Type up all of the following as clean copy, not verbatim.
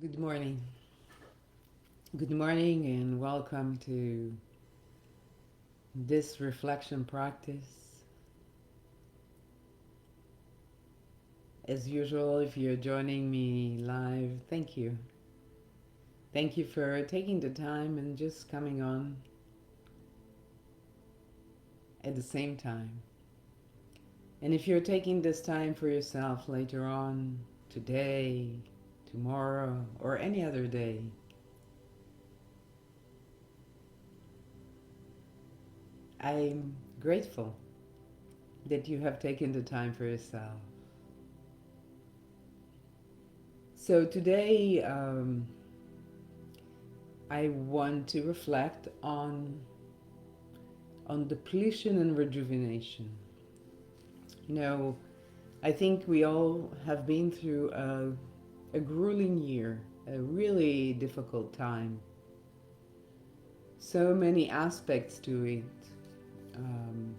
Good morning. Good morning, and welcome to this reflection practice. As usual, if you're joining me live, thank you. Thank you for taking the time and just coming on at the same time. And if you're taking this time for yourself later on, today, tomorrow, or any other day, I'm grateful that you have taken the time for yourself. So today, I want to reflect on depletion and rejuvenation. You know, I think we all have been through a grueling year, a really difficult time. So many aspects to it. Um,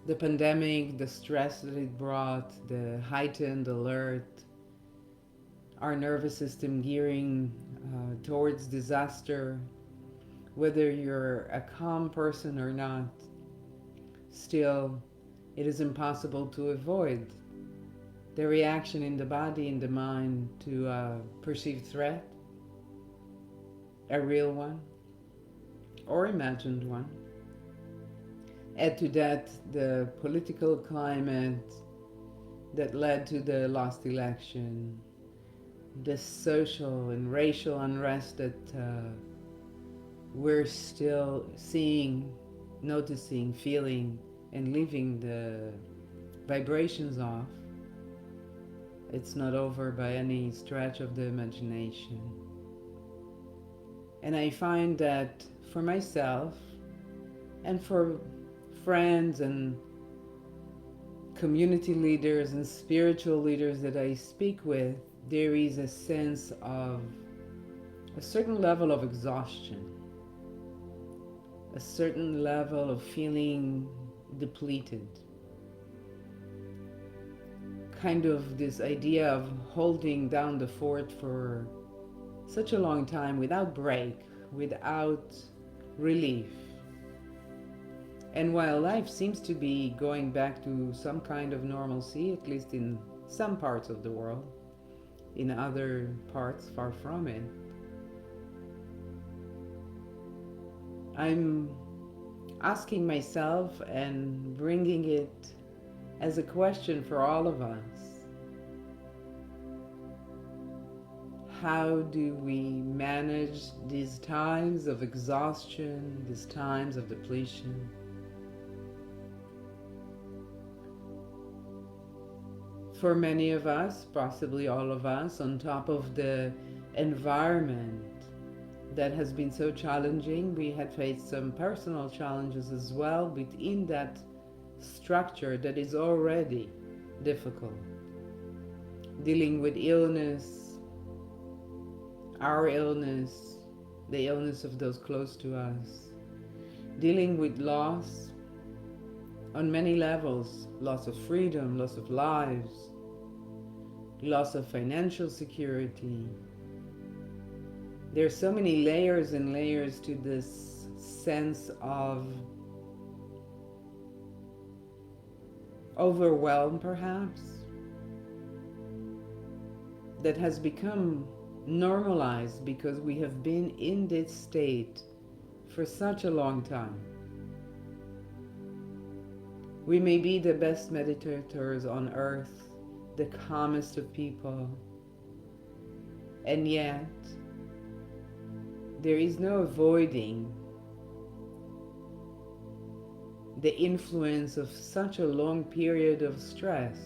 the pandemic, the stress that it brought, the heightened alert, our nervous system gearing towards disaster, whether you're a calm person or not, still, it is impossible to avoid the reaction in the body and the mind to a perceived threat, a real one or imagined one. Add to that the political climate that led to the last election, the social and racial unrest that we're still seeing, noticing, feeling, and leaving the vibrations off. It's not over by any stretch of the imagination. And I find that for myself and for friends and community leaders and spiritual leaders that I speak with, there is a sense of a certain level of exhaustion, a certain level of feeling depleted. Kind of this idea of holding down the fort for such a long time without break, without relief. And while life seems to be going back to some kind of normalcy, at least in some parts of the world, in other parts far from it, I'm asking myself and bringing it as a question for all of us. How do we manage these times of exhaustion, these times of depletion? For many of us, possibly all of us, on top of the environment that has been so challenging, we had faced some personal challenges as well within that structure that is already difficult. Dealing with illness, our illness, the illness of those close to us. Dealing with loss on many levels, loss of freedom, loss of lives, loss of financial security. There's so many layers and layers to this sense of overwhelm, perhaps, that has become normalized because we have been in this state for such a long time. We may be the best meditators on earth, the calmest of people, and yet there is no avoiding the influence of such a long period of stress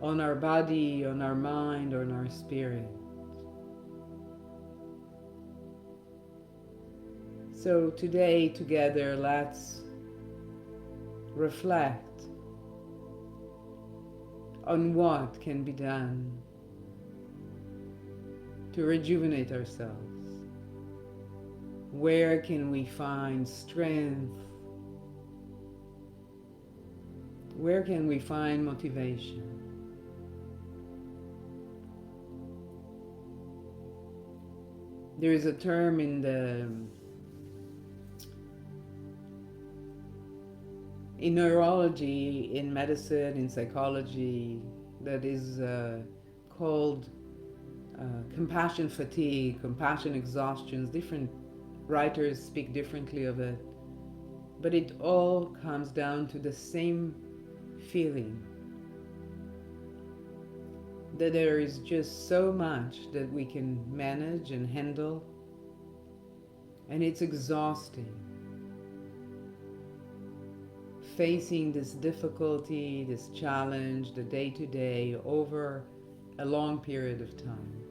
on our body, on our mind, on our spirit. So today, together, let's reflect on what can be done to rejuvenate ourselves. Where can we find strength? Where can we find motivation? There is a term in neurology, in medicine, in psychology, that is called compassion fatigue, compassion exhaustions. Different writers speak differently of it, but it all comes down to the same feeling that there is just so much that we can manage and handle, and it's exhausting. Facing this difficulty, this challenge, the day to day, over a long period of time.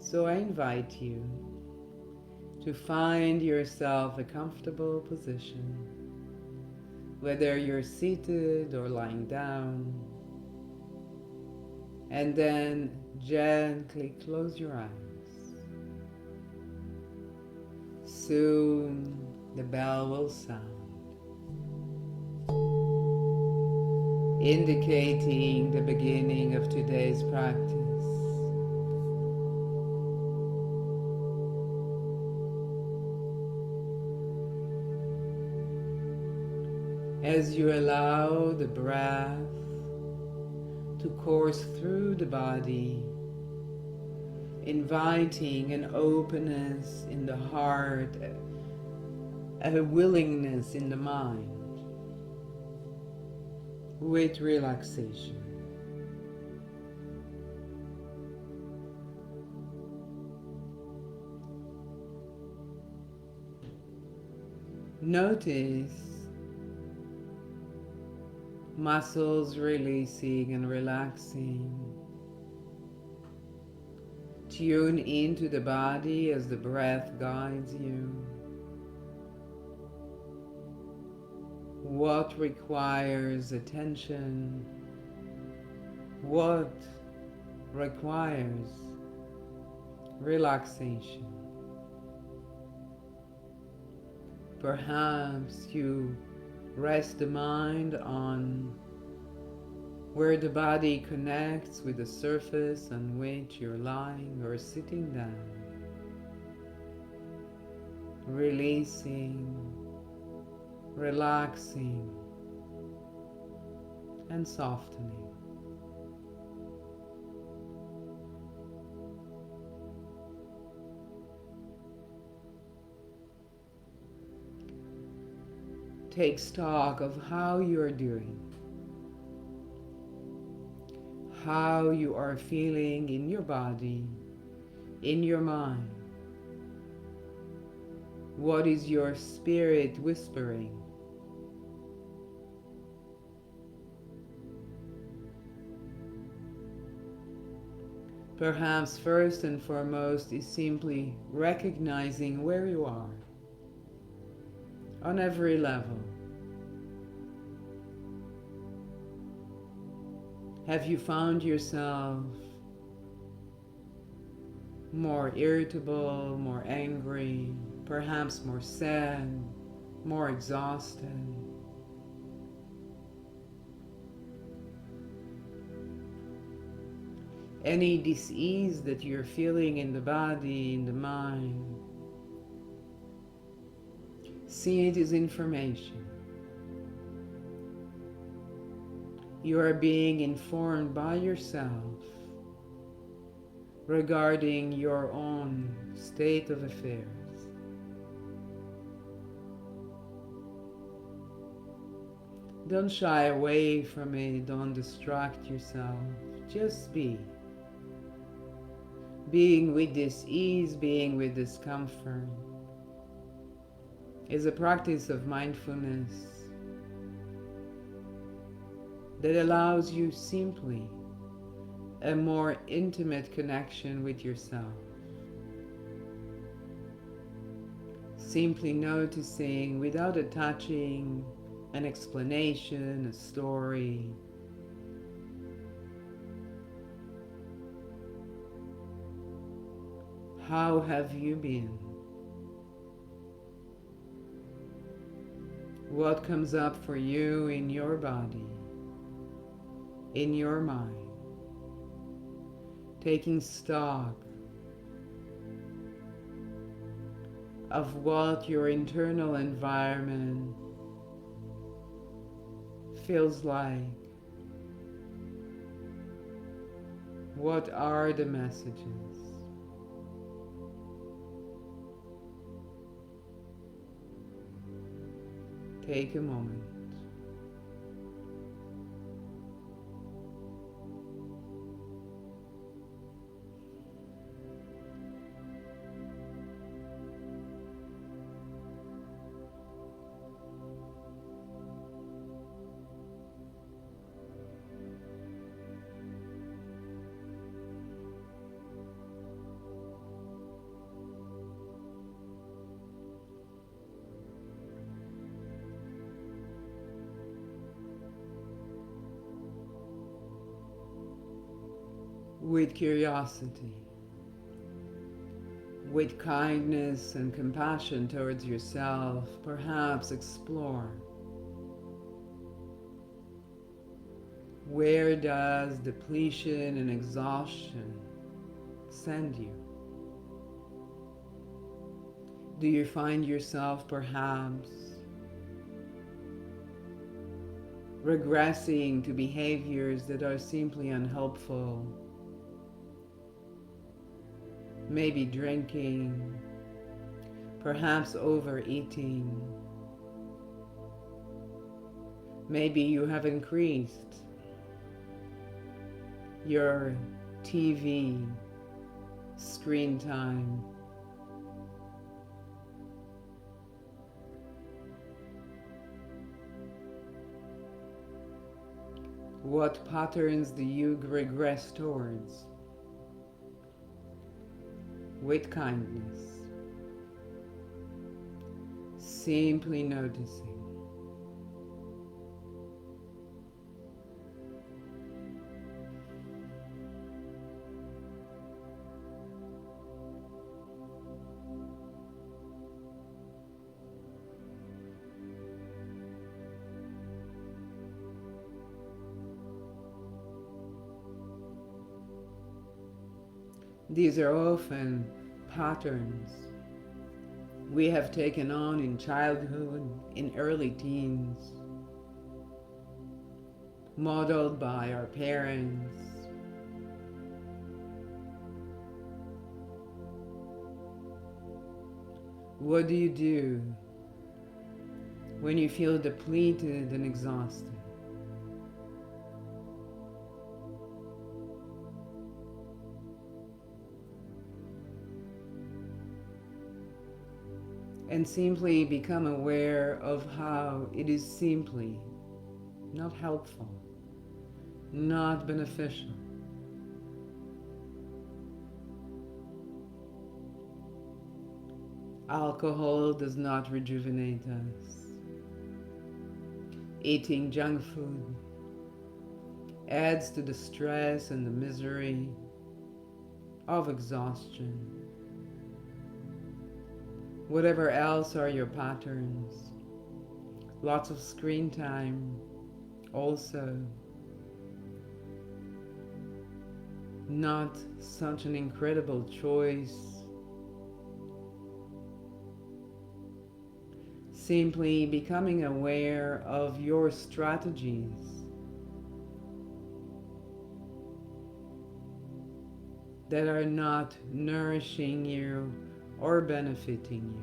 So I invite you to find yourself a comfortable position, whether you're seated or lying down, and then gently close your eyes. Soon the bell will sound, indicating the beginning of today's practice. As you allow the breath to course through the body, inviting an openness in the heart, a willingness in the mind, with relaxation. Notice muscles releasing and relaxing. Tune into the body as the breath guides you. What requires attention? What requires relaxation? Perhaps you rest the mind on where the body connects with the surface on which you're lying or sitting down, releasing, relaxing, and softening. Take stock of how you are doing, how you are feeling in your body, in your mind. What is your spirit whispering? Perhaps first and foremost is simply recognizing where you are on every level. Have you found yourself more irritable, more angry, perhaps more sad, more exhausted? Any dis-ease that you're feeling in the body, in the mind, see it as information. You are being informed by yourself regarding your own state of affairs. Don't shy away from it, don't distract yourself, just be. Being with this ease, being with discomfort, is a practice of mindfulness that allows you simply a more intimate connection with yourself. Simply noticing without attaching an explanation, a story. How have you been? What comes up for you in your body, in your mind? taking stock of what your internal environment feels like. What are the messages? Take a moment. With curiosity, with kindness and compassion towards yourself, perhaps explore, where does depletion and exhaustion send you? Do you find yourself perhaps regressing to behaviors that are simply unhelpful? Maybe drinking, perhaps overeating. Maybe you have increased your TV screen time. What patterns do you regress towards? With kindness, simply noticing. These are often patterns we have taken on in childhood, in early teens, modeled by our parents. What do you do when you feel depleted and exhausted? And simply become aware of how it is simply not helpful, not beneficial. Alcohol does not rejuvenate us. Eating junk food adds to the stress and the misery of exhaustion. Whatever else are your patterns, lots of screen time also not such an incredible choice. Simply becoming aware of your strategies that are not nourishing you or benefiting you.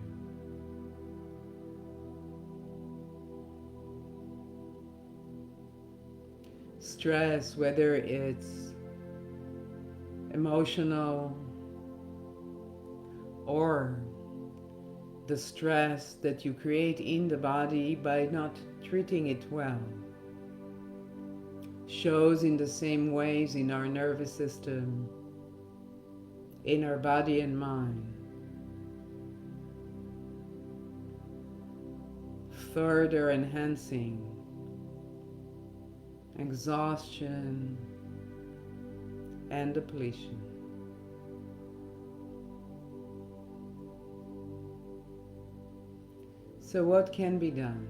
Stress, whether it's emotional or the stress that you create in the body by not treating it well, shows in the same ways in our nervous system, in our body and mind. Further enhancing exhaustion and depletion. So what can be done?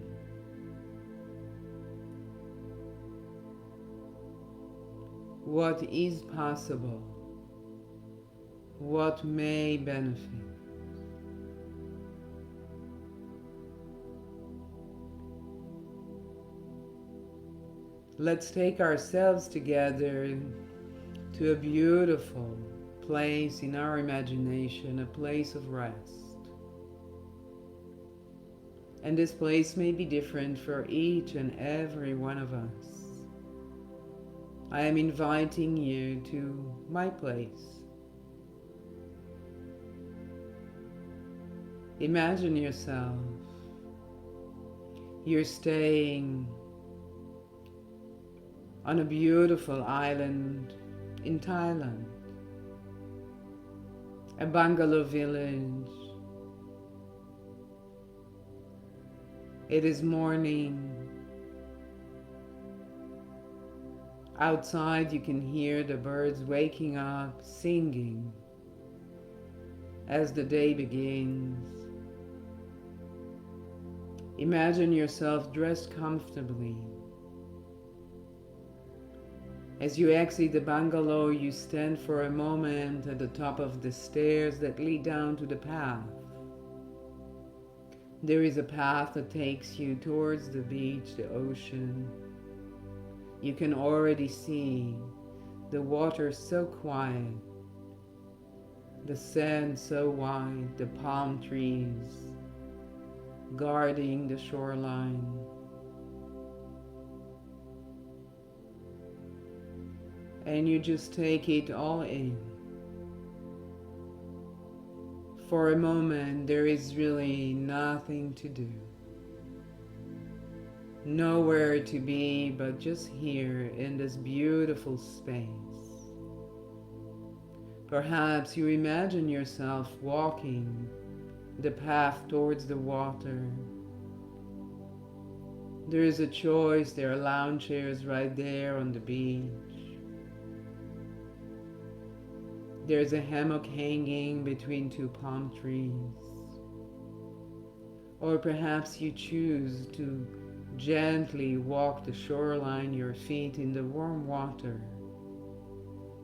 What is possible what may benefit. Let's take ourselves together to a beautiful place in our imagination, a place of rest. And this place may be different for each and every one of us. I am inviting you to my place. Imagine yourself. You're staying on a beautiful island in Thailand, a bungalow village. It is morning. Outside you can hear the birds waking up, singing as the day begins. Imagine yourself dressed comfortably. As you exit the bungalow, you stand for a moment at the top of the stairs that lead down to the path. There is a path that takes you towards the beach, the ocean. You can already see the water so quiet, the sand so wide, the palm trees guarding the shoreline. And you just take it all in. For a moment, there is really nothing to do. Nowhere to be but just here in this beautiful space. Perhaps you imagine yourself walking the path towards the water. There is a choice, there are lounge chairs right there on the beach. There's a hammock hanging between two palm trees. Or perhaps you choose to gently walk the shoreline, your feet in the warm water,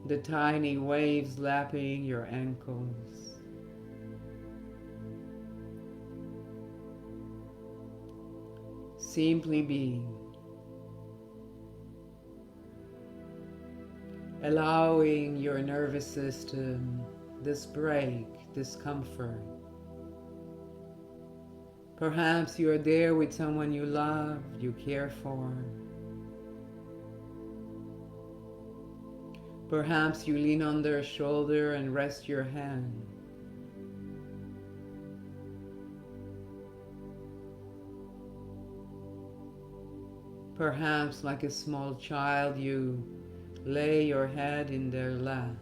the tiny waves lapping your ankles. Simply being. Allowing your nervous system this break, this comfort. Perhaps you are there with someone you love, you care for. Perhaps you lean on their shoulder and rest your hand. Perhaps, like a small child, you lay your head in their lap,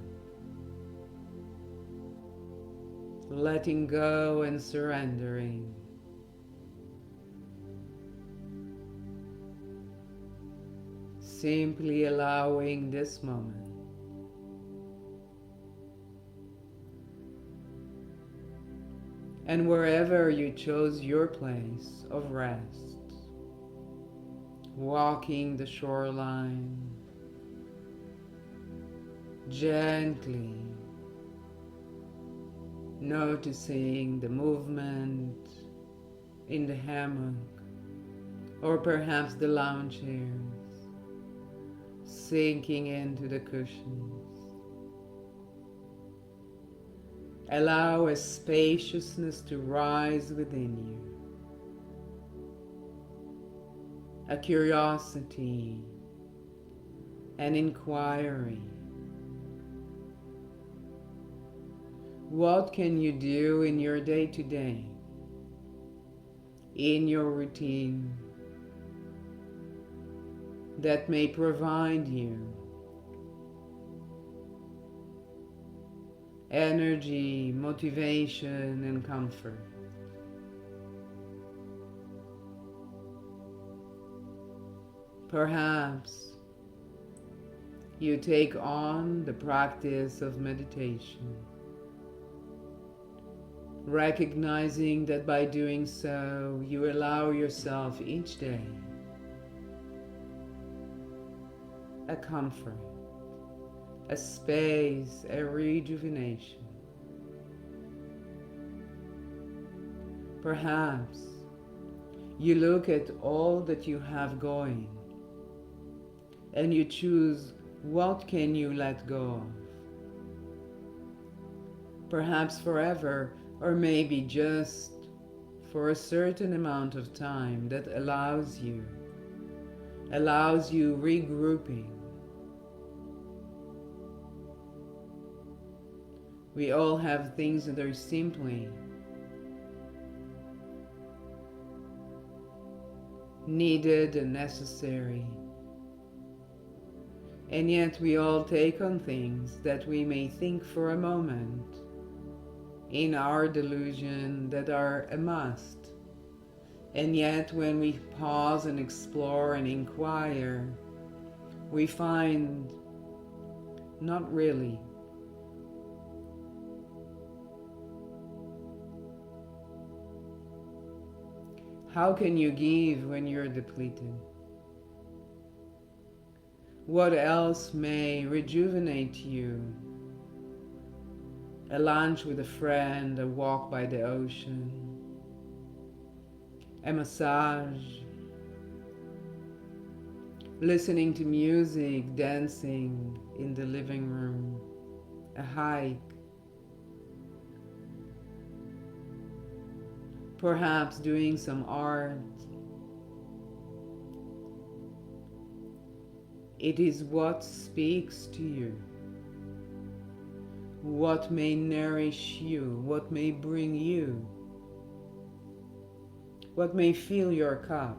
letting go and surrendering. Simply allowing this moment. And wherever you chose your place of rest, walking the shoreline, gently noticing the movement in the hammock or perhaps the lounge chairs, sinking into the cushions. Allow a spaciousness to rise within you, a curiosity, an inquiry. What can you do in your day-to-day, in your routine, that may provide you energy, motivation, and comfort? Perhaps you take on the practice of meditation, recognizing that by doing so, you allow yourself each day a comfort, a space, a rejuvenation. Perhaps you look at all that you have going and you choose what can you let go of. Perhaps forever, or maybe just for a certain amount of time that allows you regrouping. We all have things that are simply needed and necessary. And yet we all take on things that we may think for a moment in our delusion that are a must. And yet when we pause and explore and inquire, we find not really. How can you give when you're depleted? What else may rejuvenate you? A lunch with a friend, a walk by the ocean, a massage, listening to music, dancing in the living room, a hike, perhaps doing some art. It is what speaks to you, what may nourish you, what may bring you, what may fill your cup.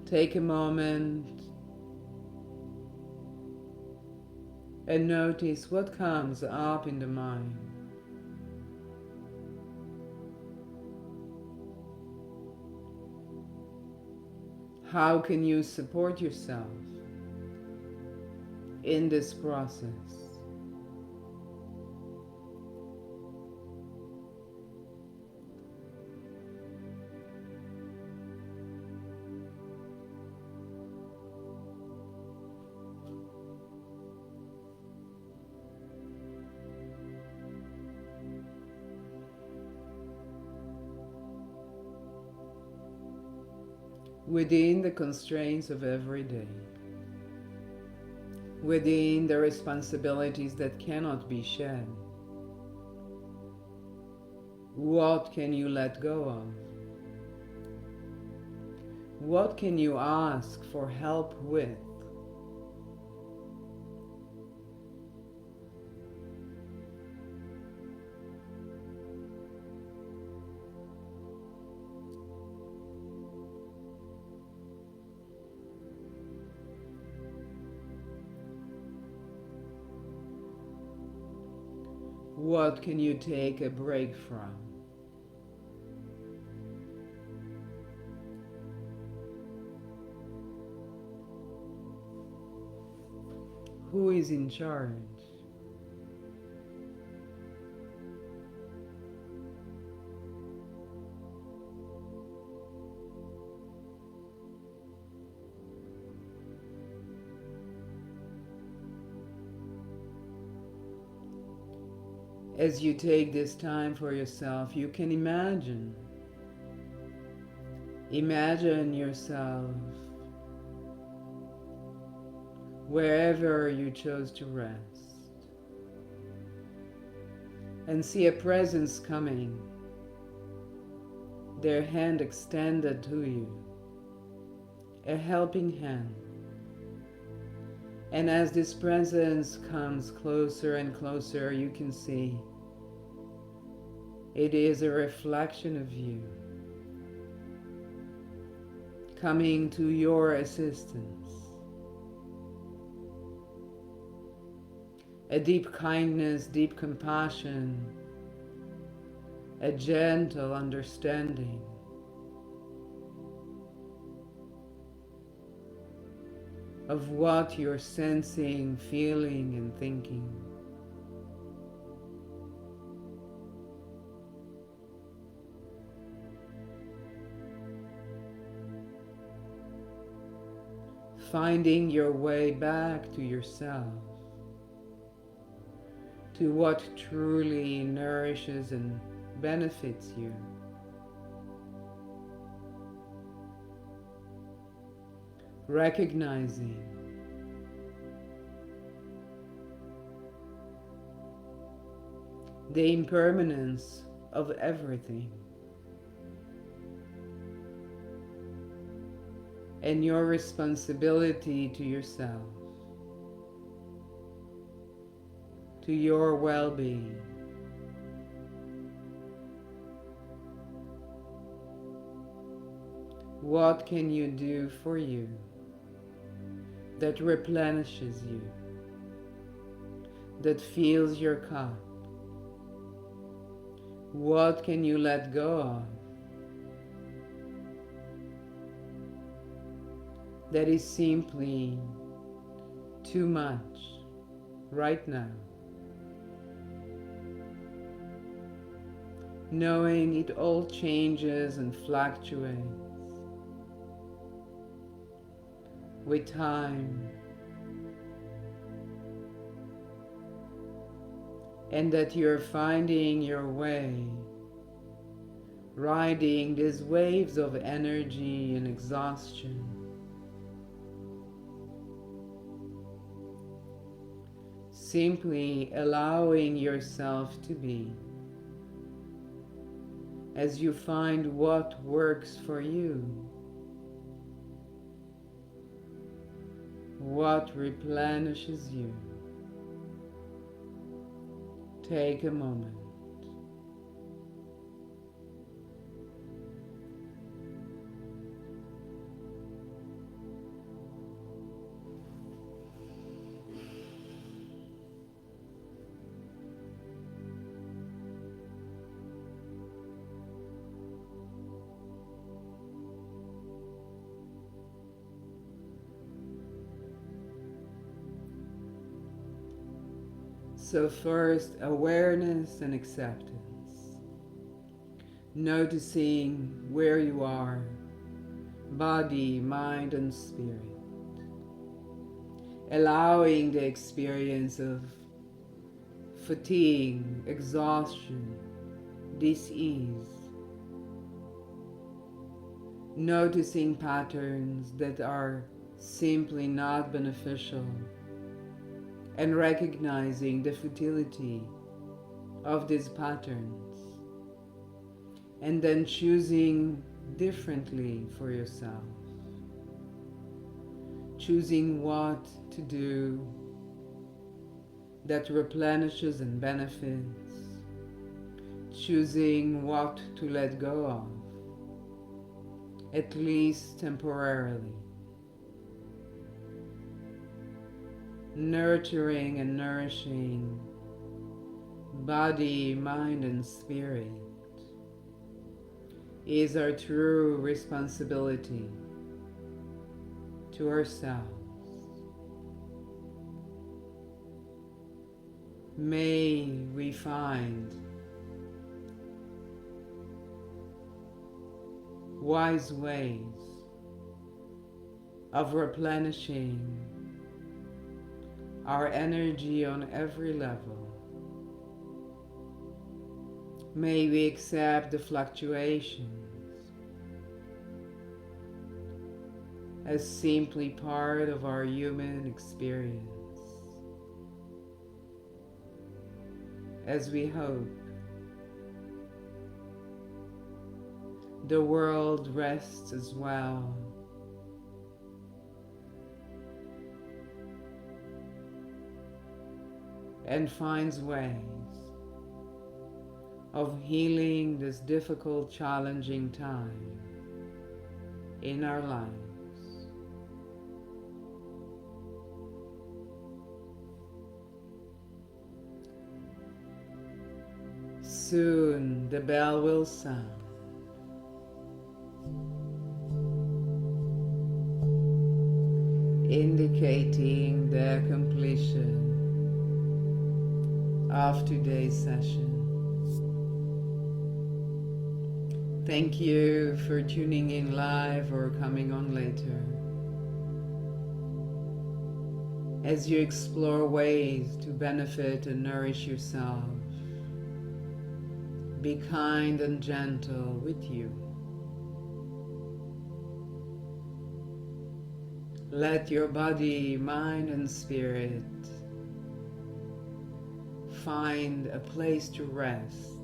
Take a moment and notice what comes up in the mind. How can you support yourself in this process? Within the constraints of every day, within the responsibilities that cannot be shed, what can you let go of? What can you ask for help with? What can you take a break from? Who is in charge? As you take this time for yourself, you can imagine yourself wherever you chose to rest, and see a presence coming, their hand extended to you, a helping hand. And as this presence comes closer and closer, you can see it is a reflection of you coming to your assistance. A deep kindness, deep compassion, a gentle understanding. Of what you're sensing, feeling, and thinking. Finding your way back to yourself, to what truly nourishes and benefits you. Recognizing the impermanence of everything and your responsibility to yourself, to your well-being. What can you do for you that replenishes you, that fills your cup? What can you let go of that is simply too much right now? Knowing it all changes and fluctuates with time, and that you're finding your way, riding these waves of energy and exhaustion, simply allowing yourself to be as you find what works for you, what replenishes you. Take a moment. So first, awareness and acceptance. Noticing where you are, body, mind, and spirit. Allowing the experience of fatigue, exhaustion, dis-ease. Noticing patterns that are simply not beneficial, and recognizing the futility of these patterns, and then choosing differently for yourself, choosing what to do that replenishes and benefits, choosing what to let go of, at least temporarily. Nurturing and nourishing body, mind, and spirit is our true responsibility to ourselves. May we find wise ways of replenishing our energy on every level. May we accept the fluctuations as simply part of our human experience, as we hope the world rests as well, and finds ways of healing this difficult, challenging time in our lives. Soon the bell will sound. Indicating the completion of today's session. Thank you for tuning in live or coming on later as you explore ways to benefit and nourish yourself, Be kind and gentle with you. Let your body, mind, and spirit find a place to rest,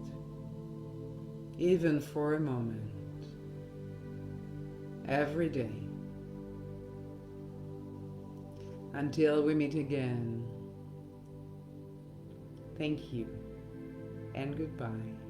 even for a moment, every day. Until we meet again, thank you and goodbye.